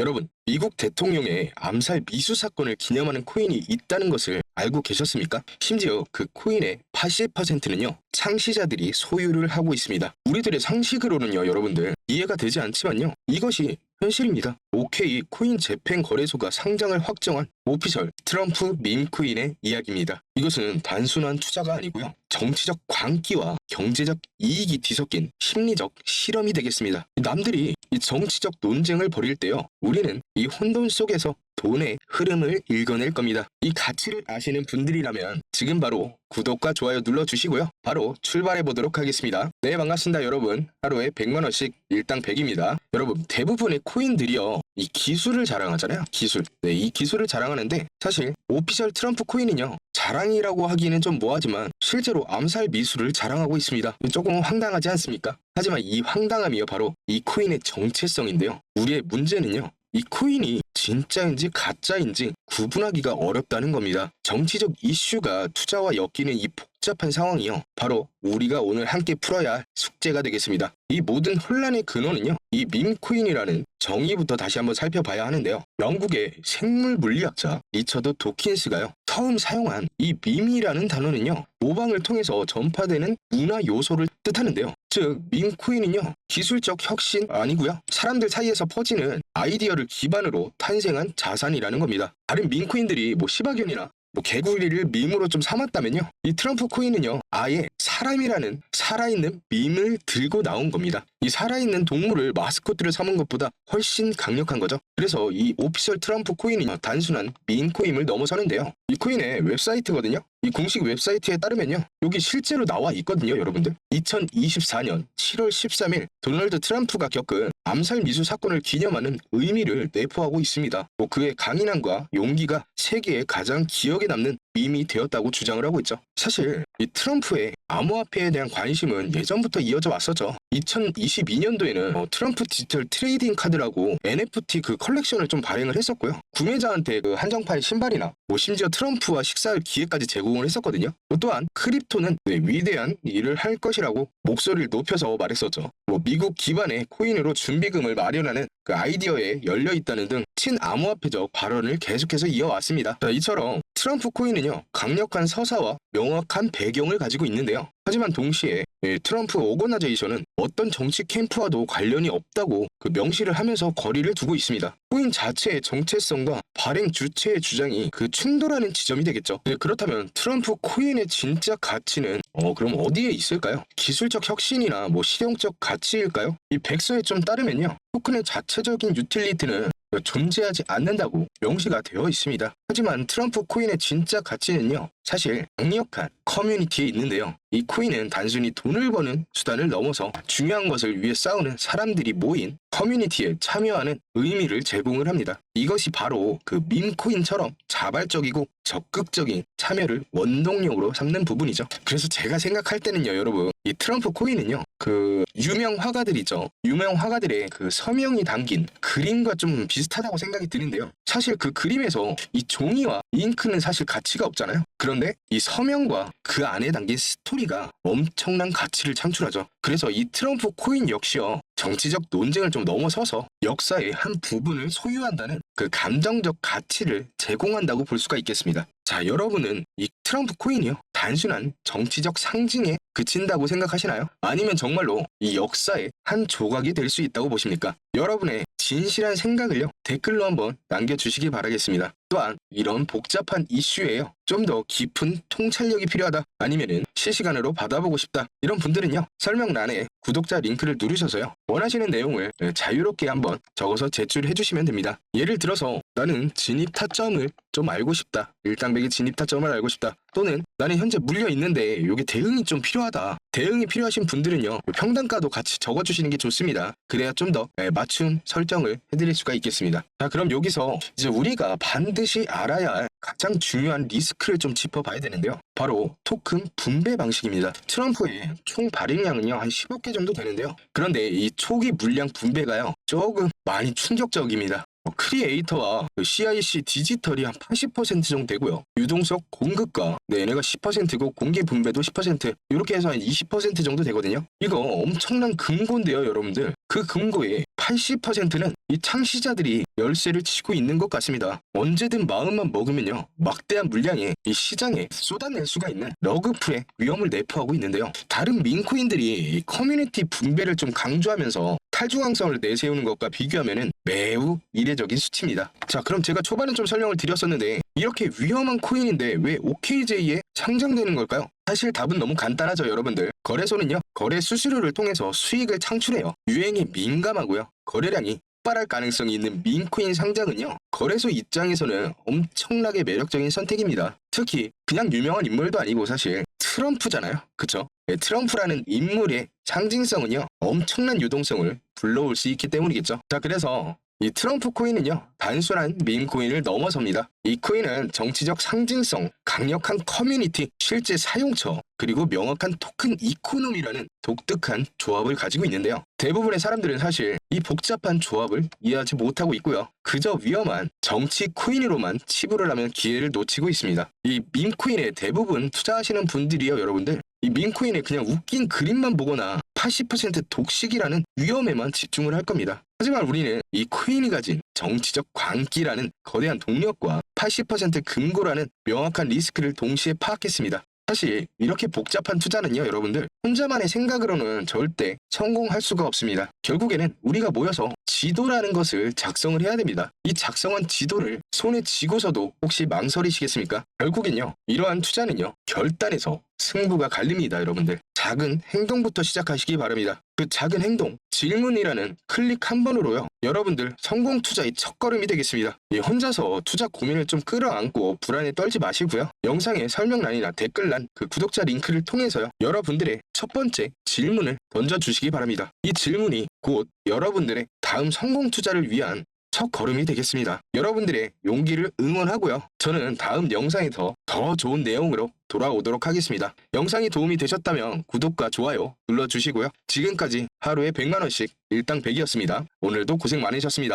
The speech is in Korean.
여러분, 미국 대통령의 암살 미수 사건을 기념하는 코인이 있다는 것을 알고 계셨습니까? 심지어 그 코인의 80%는요, 창시자들이 소유를 하고 있습니다. 우리들의 상식으로는요, 여러분들, 이해가 되지 않지만요, 이것이 현실입니다. OK 코인 재팬 거래소가 상장을 확정한 오피셜 트럼프 밈 코인의 이야기입니다. 이것은 단순한 투자가 아니고요, 정치적 광기와 경제적 이익이 뒤섞인 심리적 실험이 되겠습니다. 남들이 이 정치적 논쟁을 벌일 때요, 우리는 이 혼돈 속에서 돈의 흐름을 읽어낼 겁니다. 이 가치를 아시는 분들이라면 지금 바로 구독과 좋아요 눌러주시고요. 바로 출발해 보도록 하겠습니다. 네, 반갑습니다 여러분. 하루에 100만원씩 일당 100입니다. 여러분, 대부분의 코인들이요, 이 기술을 자랑하잖아요. 기술. 네, 이 기술을 자랑하는데 사실 오피셜 트럼프 코인은요, 자랑이라고 하기는 좀 뭐하지만 실제로 암살 미수를 자랑하고 있습니다. 조금 황당하지 않습니까? 하지만 이 황당함이요, 바로 이 코인의 정체성인데요. 우리의 문제는요, 이 코인이 진짜인지 가짜인지 구분하기가 어렵다는 겁니다. 정치적 이슈가 투자와 엮이는 이 복잡한 상황이요, 바로 우리가 오늘 함께 풀어야 할 숙제가 되겠습니다. 이 모든 혼란의 근원은요, 이 밈코인이라는 정의부터 다시 한번 살펴봐야 하는데요. 영국의 생물 물리학자 리처드 도킨스가요, 처음 사용한 이 밈이라는 단어는요, 모방을 통해서 전파되는 문화 요소를 뜻하는데요. 즉, 밈코인은요, 기술적 혁신 아니고요, 사람들 사이에서 퍼지는 아이디어를 기반으로 탄생한 자산이라는 겁니다. 다른 밈코인들이 시바견이나 개구리를 밈으로 좀 삼았다면요, 이 트럼프 코인은요, 아예 사람이라는 살아있는 밈을 들고 나온 겁니다. 이 살아있는 동물을 마스코트를 삼은 것보다 훨씬 강력한 거죠. 그래서 이 오피셜 트럼프 코인이 단순한 밈 코인을 넘어서는데요. 이 코인의 웹사이트거든요. 이 공식 웹사이트에 따르면요, 여기 실제로 나와 있거든요, 여러분들. 2024년 7월 13일 도널드 트럼프가 겪은 암살 미수 사건을 기념하는 의미를 내포하고 있습니다. 그의 강인함과 용기가 세계에 가장 기억에 남는 밈이 되었다고 주장을 하고 있죠. 사실 이 트럼프의 암호화폐에 대한 관심은 예전부터 이어져 왔었죠. 2022년도에는 트럼프 디지털 트레이딩 카드라고 NFT 그 컬렉션을 좀 발행을 했었고요. 구매자한테 그 한정판 신발이나 심지어 트럼프와 식사할 기회까지 제공을 했었거든요. 또한 크립토는 위대한 일을 할 것이라고 목소리를 높여서 말했었죠. 미국 기반의 코인으로 준비금을 마련하는 그 아이디어에 열려 있다는 등 친암호화폐적 발언을 계속해서 이어왔습니다. 이처럼 트럼프 코인은요, 강력한 서사와 명확한 배경을 가지고 있는데요. 하지만 동시에 트럼프 오거나이제이션은 어떤 정치 캠프와도 관련이 없다고 그 명시를 하면서 거리를 두고 있습니다. 코인 자체의 정체성과 발행 주체의 주장이 그 충돌하는 지점이 되겠죠. 그렇다면 트럼프 코인의 진짜 가치는 그럼 어디에 있을까요? 기술적 혁신이나 실용적 가치일까요? 이 백서에 좀 따르면요, 토큰의 자체적인 유틸리티는 존재하지 않는다고 명시가 되어 있습니다. 하지만 트럼프 코인의 진짜 가치는요, 사실 강력한 커뮤니티에 있는데요. 이 코인은 단순히 돈을 버는 수단을 넘어서 중요한 것을 위해 싸우는 사람들이 모인 커뮤니티에 참여하는 의미를 제공을 합니다. 이것이 바로 그 밈코인처럼 자발적이고 적극적인 참여를 원동력으로 삼는 부분이죠. 그래서 제가 생각할 때는요, 여러분, 이 트럼프 코인은요, 그 유명 화가들이죠. 유명 화가들의 그 서명이 담긴 그림과 좀 비슷하다고 생각이 드는데요. 사실 그 그림에서 이 종이와 잉크는 사실 가치가 없잖아요. 그런데 이 서명과 그 안에 담긴 스토리가 엄청난 가치를 창출하죠. 그래서 이 트럼프 코인 역시요, 정치적 논쟁을 좀 넘어서서 역사의 한 부분을 소유한다는 그 감정적 가치를 제공한다고 볼 수가 있겠습니다. 자, 여러분은 이 트럼프 코인이요, 단순한 정치적 상징에 그친다고 생각하시나요? 아니면 정말로 이 역사의 한 조각이 될 수 있다고 보십니까? 여러분의 진실한 생각을요, 댓글로 한번 남겨주시기 바라겠습니다. 또한 이런 복잡한 이슈에요, 좀 더 깊은 통찰력이 필요하다, 아니면은 실시간으로 받아보고 싶다, 이런 분들은요, 설명란에 구독자 링크를 누르셔서요, 원하시는 내용을 자유롭게 한번 적어서 제출해 주시면 됩니다. 예를 들어서 나는 진입 타점을 좀 알고 싶다, 일당백의 진입 타점을 알고 싶다, 또는 나는 현재 물려 있는데 이게 대응이 좀 필요하다, 대응이 필요하신 분들은요, 평단가도 같이 적어주시는 게 좋습니다. 그래야 좀 더 맞춤 설정을 해드릴 수가 있겠습니다. 자, 그럼 여기서 이제 우리가 반드시 알아야 할 가장 중요한 리스크를 좀 짚어봐야 되는데요. 바로 토큰 분배 방식입니다. 트럼프의 총 발행량은요, 한 15개 정도 되는데요. 그런데 이 초기 물량 분배가요, 조금 많이 충격적입니다. 크리에이터와 CIC 디지털이 한 80% 정도 되고요. 유동성 공급과 얘네가 10%고 공개 분배도 10% 이렇게 해서 한 20% 정도 되거든요. 이거 엄청난 금고인데요, 여러분들. 그 금고의 80%는 이 창시자들이 열쇠를 치고 있는 것 같습니다. 언제든 마음만 먹으면요, 막대한 물량이 이 시장에 쏟아낼 수가 있는 러그풀의 위험을 내포하고 있는데요. 다른 민코인들이 이 커뮤니티 분배를 좀 강조하면서 탈중앙성을 내세우는 것과 비교하면은 매우 이례적인 수치입니다. 자, 그럼 제가 초반에 좀 설명을 드렸었는데 이렇게 위험한 코인인데 왜 OKJ에 상장되는 걸까요? 사실 답은 너무 간단하죠, 여러분들. 거래소는요, 거래 수수료를 통해서 수익을 창출해요. 유행에 민감하고요, 거래량이 폭발할 가능성이 있는 민코인 상장은요, 거래소 입장에서는 엄청나게 매력적인 선택입니다. 특히 그냥 유명한 인물도 아니고 사실 트럼프잖아요, 그쵸? 트럼프라는 인물의 상징성은요, 엄청난 유동성을 불러올 수 있기 때문이겠죠. 자, 그래서 이 트럼프 코인은요, 단순한 밈 코인을 넘어섭니다. 이 코인은 정치적 상징성, 강력한 커뮤니티, 실제 사용처, 그리고 명확한 토큰 이코노미라는 독특한 조합을 가지고 있는데요. 대부분의 사람들은 사실 이 복잡한 조합을 이해하지 못하고 있고요. 그저 위험한 정치 코인으로만 치부를 하면 기회를 놓치고 있습니다. 이 밈 코인에 대부분 투자하시는 분들이요, 여러분들. 이 밈코인에 그냥 웃긴 그림만 보거나 80% 독식이라는 위험에만 집중을 할 겁니다. 하지만 우리는 이 코인이 가진 정치적 광기라는 거대한 동력과 80% 금고라는 명확한 리스크를 동시에 파악했습니다. 사실 이렇게 복잡한 투자는요, 여러분들, 혼자만의 생각으로는 절대 성공할 수가 없습니다. 결국에는 우리가 모여서 지도라는 것을 작성을 해야 됩니다. 이 작성한 지도를 손에 쥐고서도 혹시 망설이시겠습니까? 결국엔요, 이러한 투자는요, 결단에서 승부가 갈립니다, 여러분들. 작은 행동부터 시작하시기 바랍니다. 그 작은 행동, 질문이라는 클릭 한 번으로요, 여러분들 성공 투자의 첫걸음이 되겠습니다. 혼자서 투자 고민을 좀 끌어안고 불안에 떨지 마시고요. 영상의 설명란이나 댓글란 그 구독자 링크를 통해서요, 여러분들의 첫 번째 질문을 던져주시기 바랍니다. 이 질문이 곧 여러분들의 다음 성공 투자를 위한 첫 걸음이 되겠습니다. 여러분들의 용기를 응원하고요. 저는 다음 영상에서 더 좋은 내용으로 돌아오도록 하겠습니다. 영상이 도움이 되셨다면 구독과 좋아요 눌러주시고요. 지금까지 하루에 100만원씩 일당 100이었습니다. 오늘도 고생 많으셨습니다.